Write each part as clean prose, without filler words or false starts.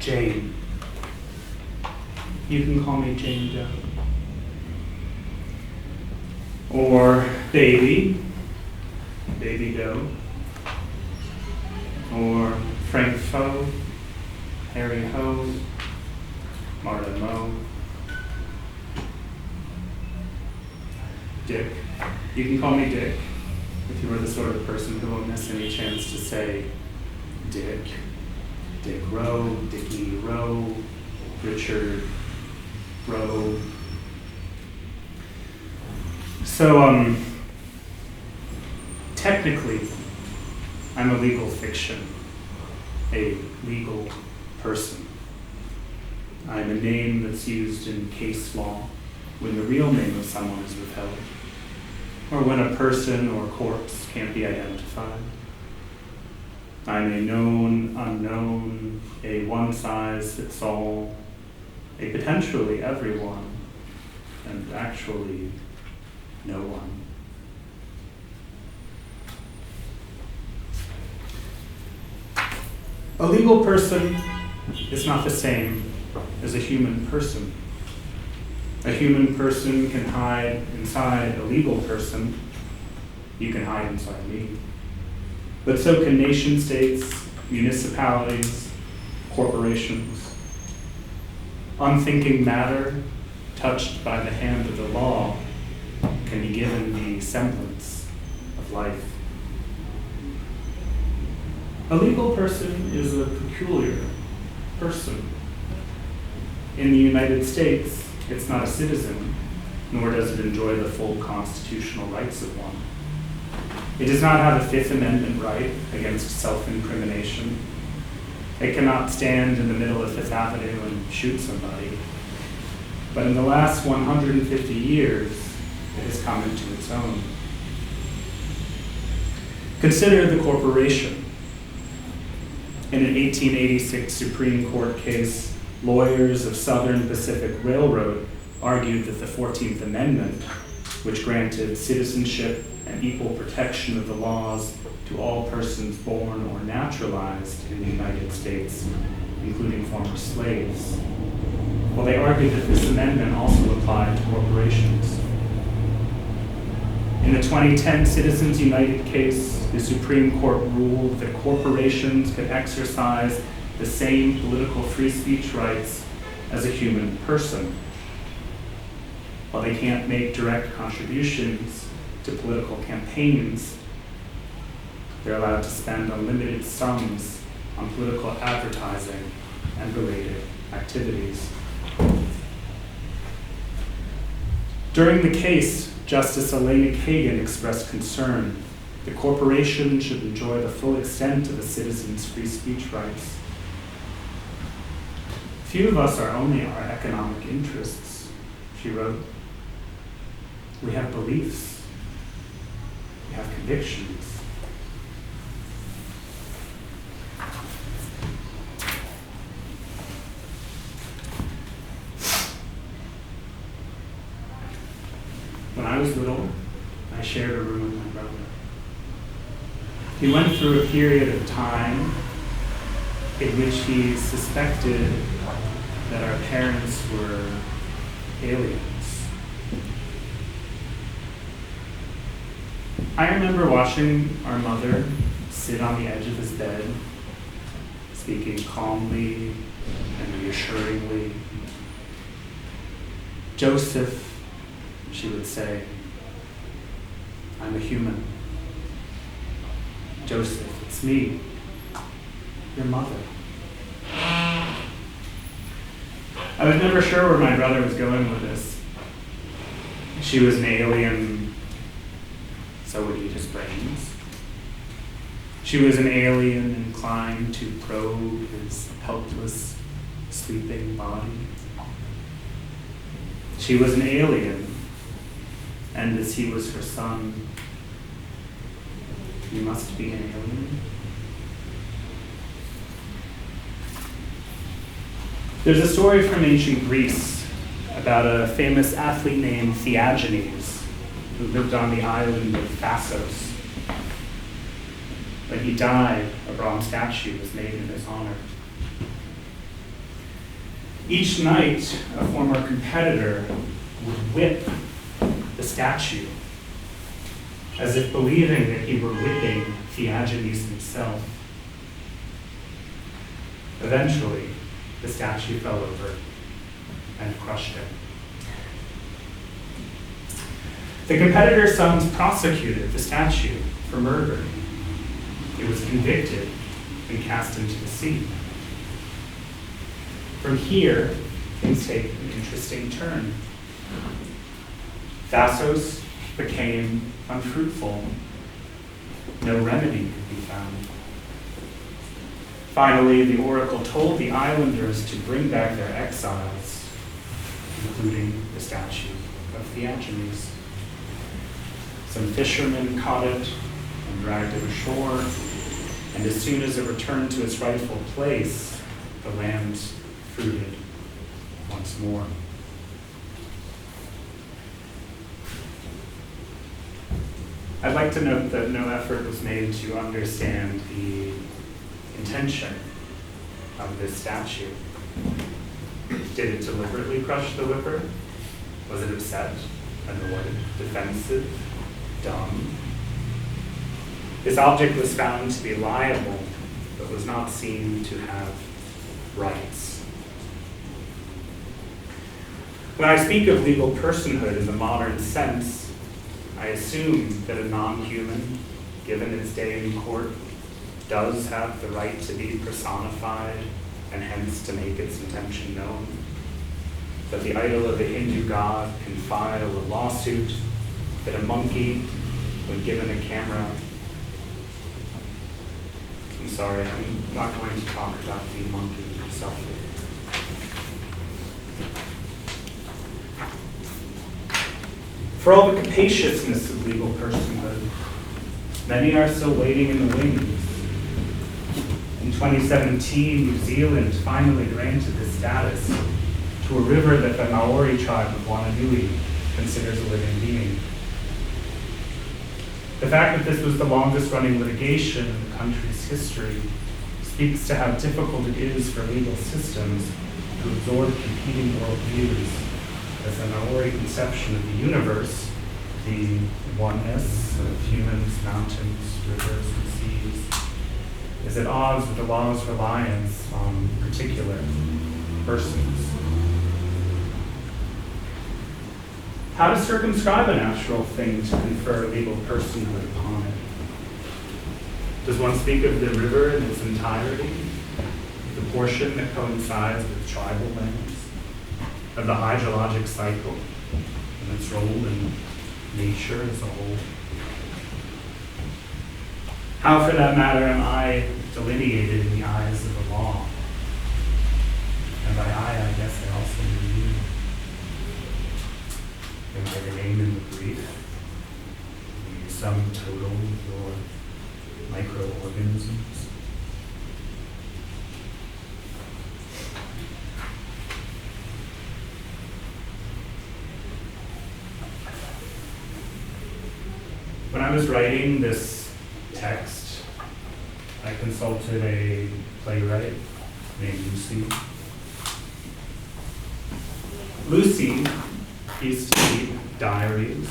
Jane. You can call me Jane Doe. Or baby, baby Doe. Or Frank Foe, Harry Ho, Marta Mo. Dick. You can call me Dick if you are the sort of person who won't miss any chance to say Dick, Dick Rowe, Dickie Rowe, Richard Rowe. So, technically, I'm a legal fiction, a legal person. I'm a name that's used in case law when the real name of someone is withheld, or when a person or corpse can't be identified. I'm a known, unknown, a one-size-fits-all, a potentially everyone, and actually no one. A legal person is not the same as a human person. A human person can hide inside a legal person. You can hide inside me. But so can nation states, municipalities, corporations. Unthinking matter, touched by the hand of the law, can be given the semblance of life. A legal person is a peculiar person. In the United States, it's not a citizen, nor does it enjoy the full constitutional rights of one. It does not have a Fifth Amendment right against self-incrimination. It cannot stand in the middle of Fifth Avenue and shoot somebody. But in the last 150 years, it has come into its own. Consider the corporation. In an 1886 Supreme Court case, lawyers of Southern Pacific Railroad argued that the 14th Amendment, which granted citizenship and equal protection of the laws to all persons born or naturalized in the United States, including former slaves, well, they argued that this amendment also applied to corporations. In the 2010 Citizens United case, the Supreme Court ruled that corporations could exercise the same political free speech rights as a human person. While they can't make direct contributions to political campaigns, they're allowed to spend unlimited sums on political advertising and related activities. During the case, Justice Elena Kagan expressed concern that corporations should enjoy the full extent of a citizen's free speech rights. Few of us are only our economic interests, she wrote. We have beliefs. We have convictions. When I was little, I shared a room with my brother. He went through a period of time in which he suspected that our parents were aliens. I remember watching our mother sit on the edge of his bed, speaking calmly and reassuringly. "Joseph," she would say, "I'm a human. Joseph, it's me, your mother." I was never sure where my brother was going with this. She was an alien, so would eat his brains. She was an alien inclined to probe his helpless, sleeping body. She was an alien, and as he was her son, he must be an alien. There's a story from ancient Greece about a famous athlete named Theagenes who lived on the island of Phasos. When he died, a bronze statue was made in his honor. Each night, a former competitor would whip the statue, as if believing that he were whipping Theagenes himself. Eventually, the statue fell over and crushed him. The competitor's sons prosecuted the statue for murder. It was convicted and cast into the sea. From here, things take an interesting turn. Thasos became unfruitful. No remedy could be found. Finally, the oracle told the islanders to bring back their exiles, including the statue of Theagenes. Some fishermen caught it and dragged it ashore, and as soon as it returned to its rightful place, the land fruited once more. I'd like to note that no effort was made to understand the intention of this statue. Did it deliberately crush the whipper? Was it upset, annoyed, defensive, dumb? This object was found to be liable, but was not seen to have rights. When I speak of legal personhood in the modern sense, I assume that a non-human, given its day in court, does have the right to be personified and hence to make its intention known. That the idol of a Hindu god can file a lawsuit, that a monkey, when given a camera, I'm sorry, I'm not going to talk about the monkey himself. For all the capaciousness of legal personhood, many are still waiting in the wings. In 2017, New Zealand finally granted this status to a river that the Maori tribe of Wanganui considers a living being. The fact that this was the longest running litigation in the country's history speaks to how difficult it is for legal systems to absorb competing worldviews, as the Maori conception of the universe, the oneness of humans, mountains, rivers, and seas, is at odds with the law's reliance on particular persons. How to circumscribe a natural thing to confer legal personhood upon it? Does one speak of the river in its entirety, the portion that coincides with tribal lands, of the hydrologic cycle and its role in nature as a whole? How, for that matter, am I delineated in the eyes of the law? And by I guess I also mean you. Am I your name in the brief? The sum total of your microorganisms? When I was writing this text, I consulted a playwright named Lucy. Lucy used to keep diaries,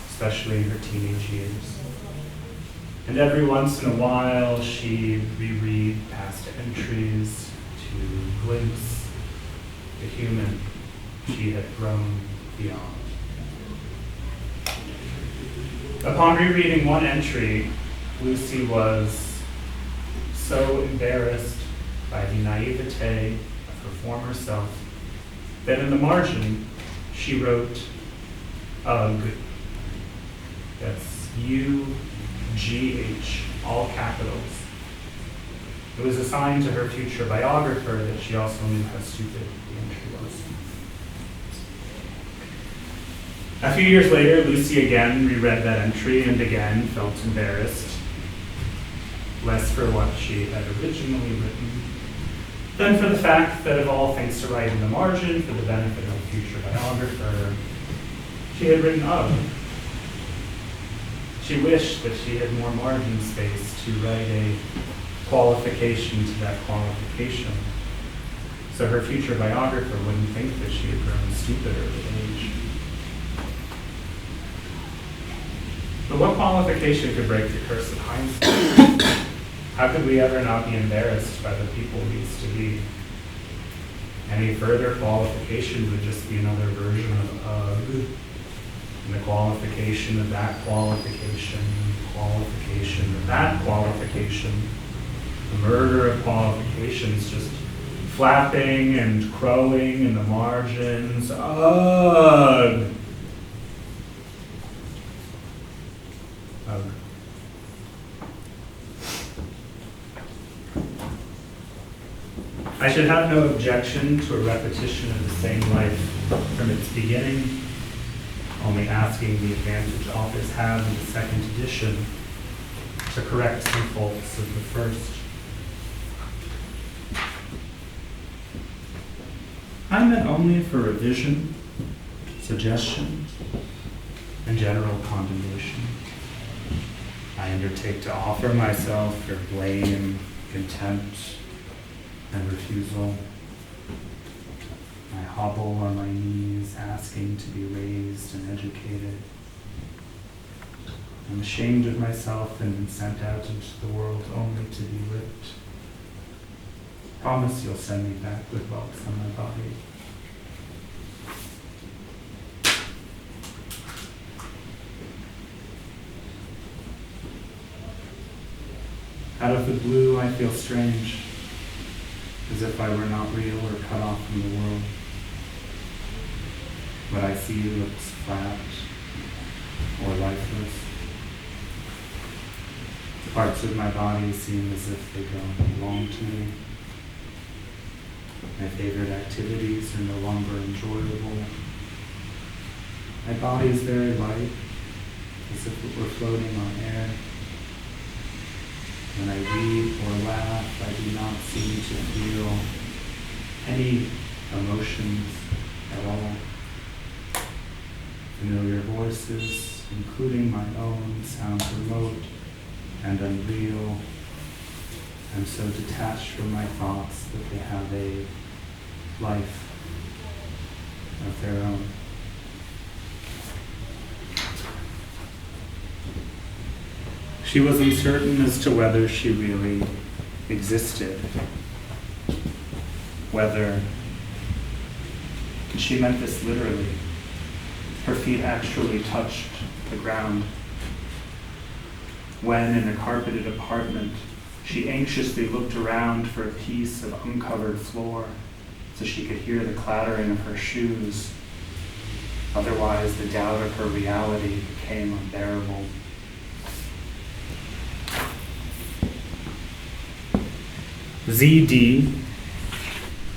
especially in her teenage years. And every once in a while, she'd reread past entries to glimpse the human she had grown beyond. Upon rereading one entry, Lucy was so embarrassed by the naivete of her former self that in the margin she wrote UGH. That's U-G-H, all capitals. It was a sign to her future biographer that she also knew how stupid the entry was. A few years later, Lucy again reread that entry and again felt embarrassed, less for what she had originally written than for the fact that of all things to write in the margin for the benefit of a future biographer, she had written UGH. She wished that she had more margin space to write a qualification to that qualification. so her future biographer wouldn't think that she had grown stupider with age. But what qualification could break the curse of hindsight? How could we ever not be embarrassed by the people we used to be? Any further qualification would just be another version of ugh. And the qualification of that qualification, qualification of that qualification, the murder of qualifications, just flapping and crowing in the margins. Ugh. Ugh. I should have no objection to a repetition of the same life from its beginning, only asking the advantage authors have in the second edition to correct some faults of the first. I meant only for revision, suggestion, and general condemnation. I undertake to offer myself for blame, contempt, and refusal. I hobble on my knees, asking to be raised and educated. I'm ashamed of myself and been sent out into the world only to be whipped. Promise you'll send me back with welts on my body. Out of the blue, I feel strange, as if I were not real or cut off from the world. What I see looks flat or lifeless. The parts of my body seem as if they don't belong to me. My favorite activities are no longer enjoyable. My body is very light, as if it were floating on air. When I read or laugh, I do not seem to feel any emotions at all. Familiar voices, including my own, sound remote and unreal. I'm so detached from my thoughts that they have a life of their own. She was uncertain as to whether she really existed, whether she meant this literally. Her feet actually touched the ground. When, in a carpeted apartment, she anxiously looked around for a piece of uncovered floor so she could hear the clattering of her shoes. Otherwise, the doubt of her reality became unbearable. Z.D.,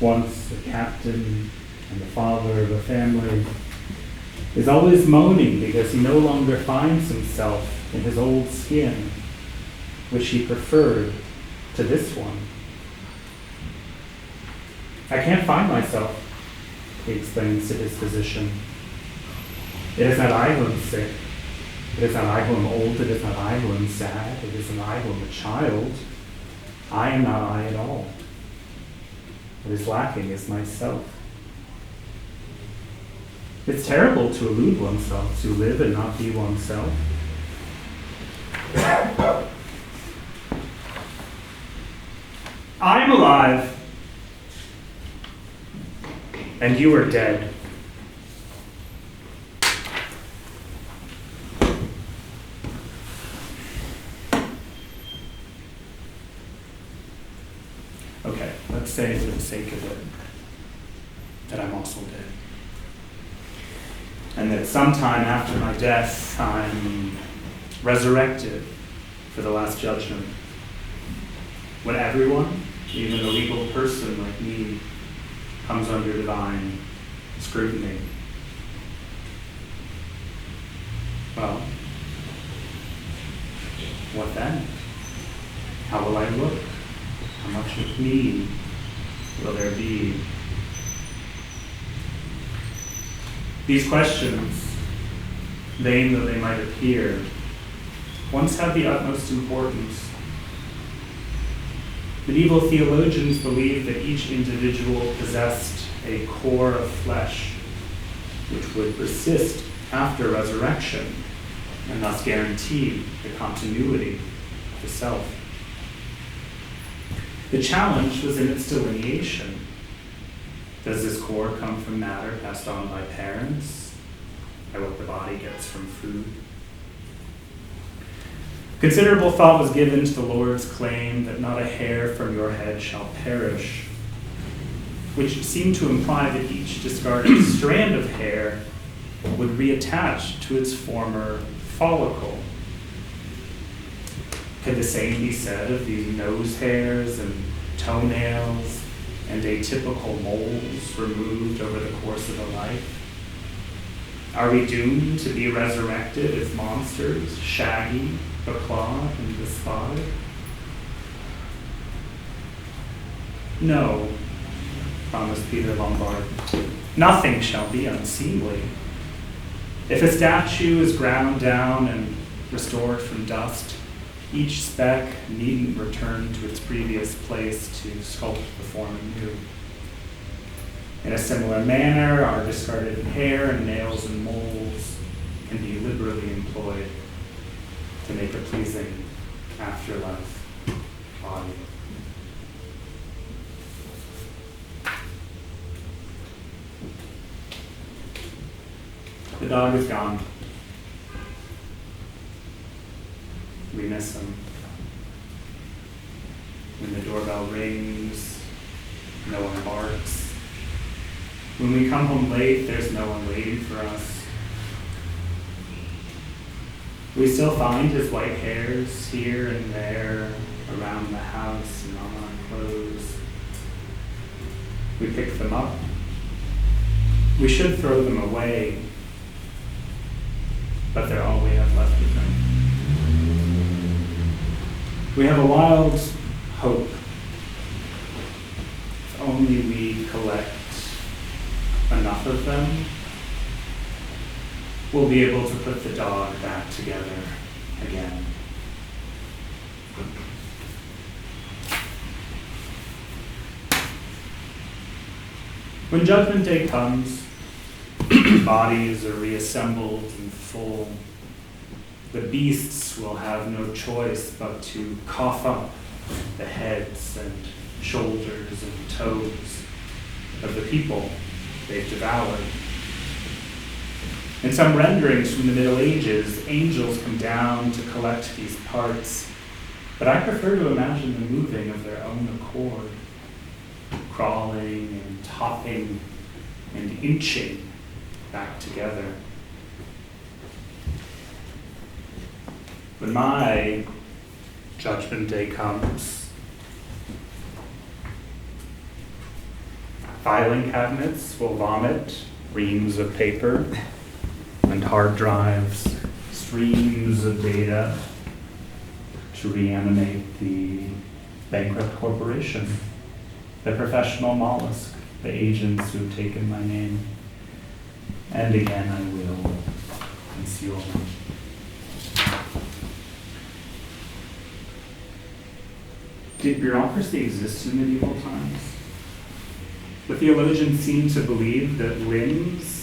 once a captain and the father of a family, is always moaning because he no longer finds himself in his old skin, which he preferred to this one. I can't find myself, he explains to his physician. It is not I who am sick. It is not I who am old. It is not I who am sad. It is not I who am a child. I am not I at all. What is lacking is myself. It's terrible to elude oneself, to live and not be oneself. I'm alive, and you are dead. Okay, let's say for the sake of it that I'm also dead. And that sometime after my death, I'm resurrected for the last judgment. When everyone, even a legal person like me, comes under divine scrutiny. Well, what then? How will I look? How much of me will there be? These questions, vain though they might appear, once had the utmost importance. Medieval theologians believed that each individual possessed a core of flesh which would persist after resurrection and thus guarantee the continuity of the self. The challenge was in its delineation. Does this core come from matter passed on by parents, by what the body gets from food? Considerable thought was given to the Lord's claim that not a hair from your head shall perish, which seemed to imply that each discarded strand of hair would reattach to its former follicle. Could the same be said of these nose hairs and toenails and atypical moles removed over the course of a life? Are we doomed to be resurrected as monsters, shaggy, beclawed, and despotic? No, promised Peter Lombard. Nothing shall be unseemly. If a statue is ground down and restored from dust, each speck needn't return to its previous place to sculpt the form anew. In a similar manner, our discarded hair and nails and moles can be liberally employed to make a pleasing afterlife body. The dog is gone. We miss him. When the doorbell rings, no one barks. When we come home late, there's no one waiting for us. We still find his white hairs here and there around the house and on our clothes. We pick them up. We should throw them away, but they're all we have left of them. We have a wild hope. If only we collect enough of them, we'll be able to put the dog back together again. When Judgment Day comes, bodies are reassembled in full. The beasts will have no choice but to cough up the heads and shoulders and toes of the people they've devoured. In some renderings from the Middle Ages, angels come down to collect these parts, but I prefer to imagine them moving of their own accord, crawling and hopping and inching back together. When my Judgment Day comes, filing cabinets will vomit reams of paper and hard drives, streams of data to reanimate the bankrupt corporation, the professional mollusk, the agents who've taken my name. And again, I will conceal them. Did bureaucracy exist in medieval times? The theologians seem to believe that limbs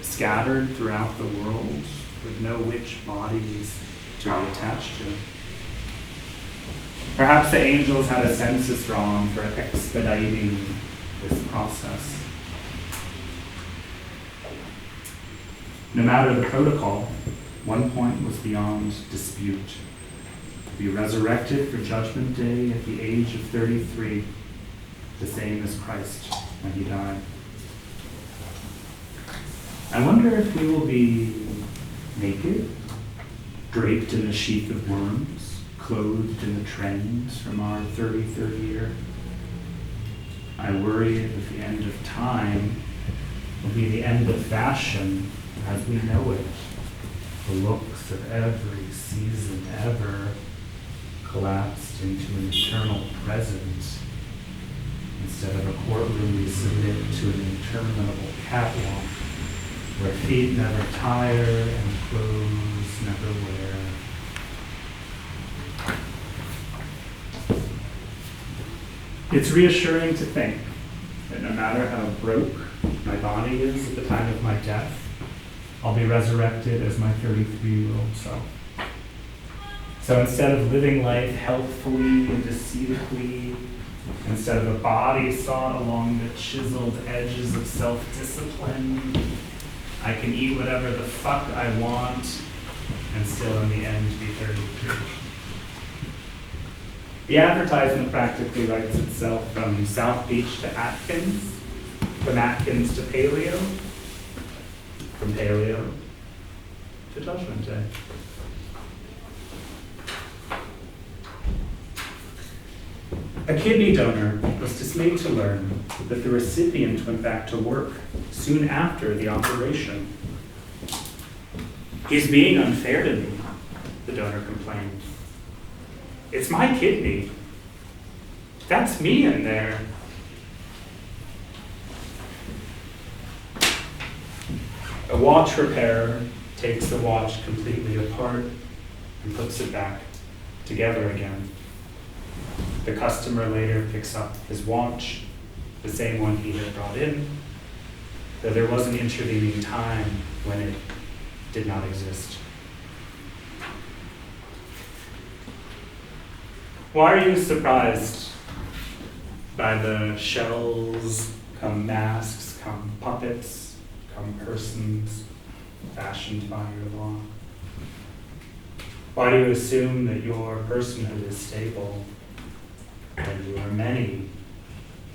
scattered throughout the world would know which bodies to reattach to. Perhaps the angels had a census drawn for expediting this process. No matter the protocol, one point was beyond dispute. To be resurrected for Judgment Day at the age of 33, the same as Christ when he died. I wonder if we will be naked, draped in a sheath of worms, clothed in the trends from our 33rd year. I worry that the end of time will be the end of fashion as we know it. The looks of every season ever collapsed into an eternal present. Instead of a courtroom, we submit to an interminable catwalk where feet never tire and clothes never wear. It's reassuring to think that no matter how broke my body is at the time of my death, I'll be resurrected as my 33-year-old self. So instead of living life healthfully and deceitfully, instead of a body sawed along the chiseled edges of self-discipline, I can eat whatever the fuck I want and still in the end be 33. The advertisement practically writes itself from South Beach to Atkins, from Atkins to Paleo, from Paleo to Judgment Day. A kidney donor was dismayed to learn that the recipient went back to work soon after the operation. "He's being unfair to me," the donor complained. "It's my kidney. That's me in there." A watch repairer takes the watch completely apart and puts it back together again. The customer later picks up his watch, the same one he had brought in, though there was an intervening time when it did not exist. Why are you surprised by the shells, come masks, come puppets, come persons fashioned by your law? Why do you assume that your personhood is stable when you are many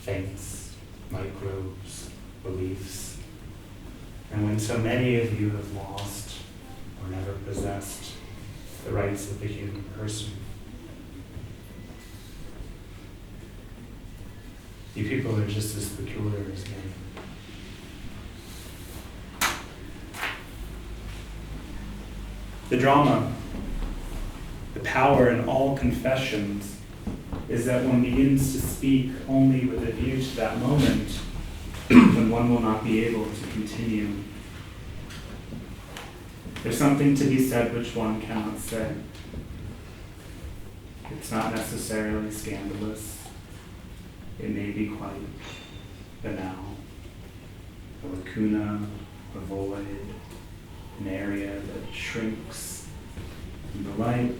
faints, microbes, beliefs, and when so many of you have lost or never possessed the rights of the human person? You people are just as peculiar as me. The drama, the power in all confessions, is that one begins to speak only with a view to that moment when one will not be able to continue. There's something to be said which one cannot say. It's not necessarily scandalous. It may be quite banal, a lacuna, a void, an area that shrinks in the light,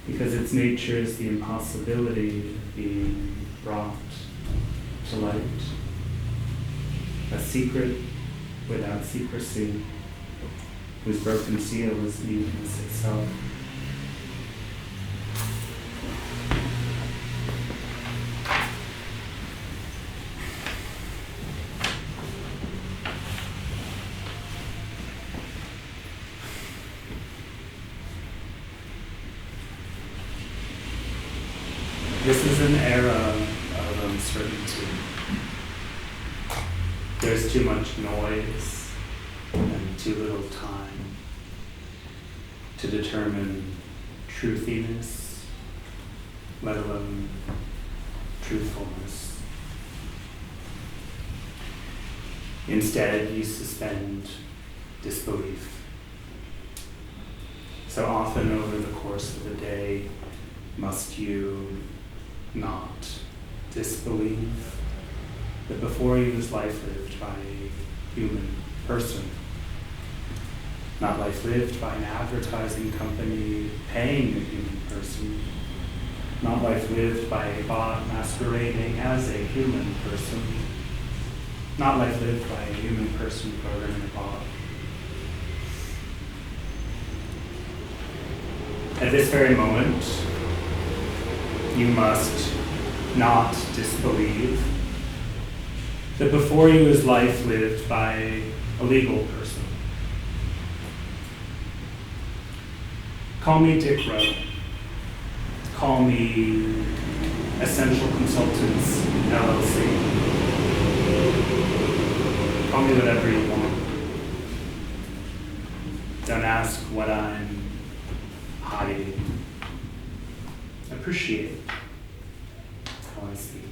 because its nature is the impossibility of being brought to light. A secret without secrecy, whose broken seal is neatness itself. This is an era of uncertainty. There's too much noise and too little time to determine truthiness, let alone truthfulness. Instead, you suspend disbelief. So often over the course of the day, must you not disbelieve that before you was life lived by a human person, not life lived by an advertising company paying a human person, not life lived by a bot masquerading as a human person, not life lived by a human person programming a bot. At this very moment, you must not disbelieve that before you is life lived by a legal person. Call me Dick Rowe. Call me Essential Consultants, LLC. Call me whatever you want. Don't ask what I'm hiding. Appreciate how I speak.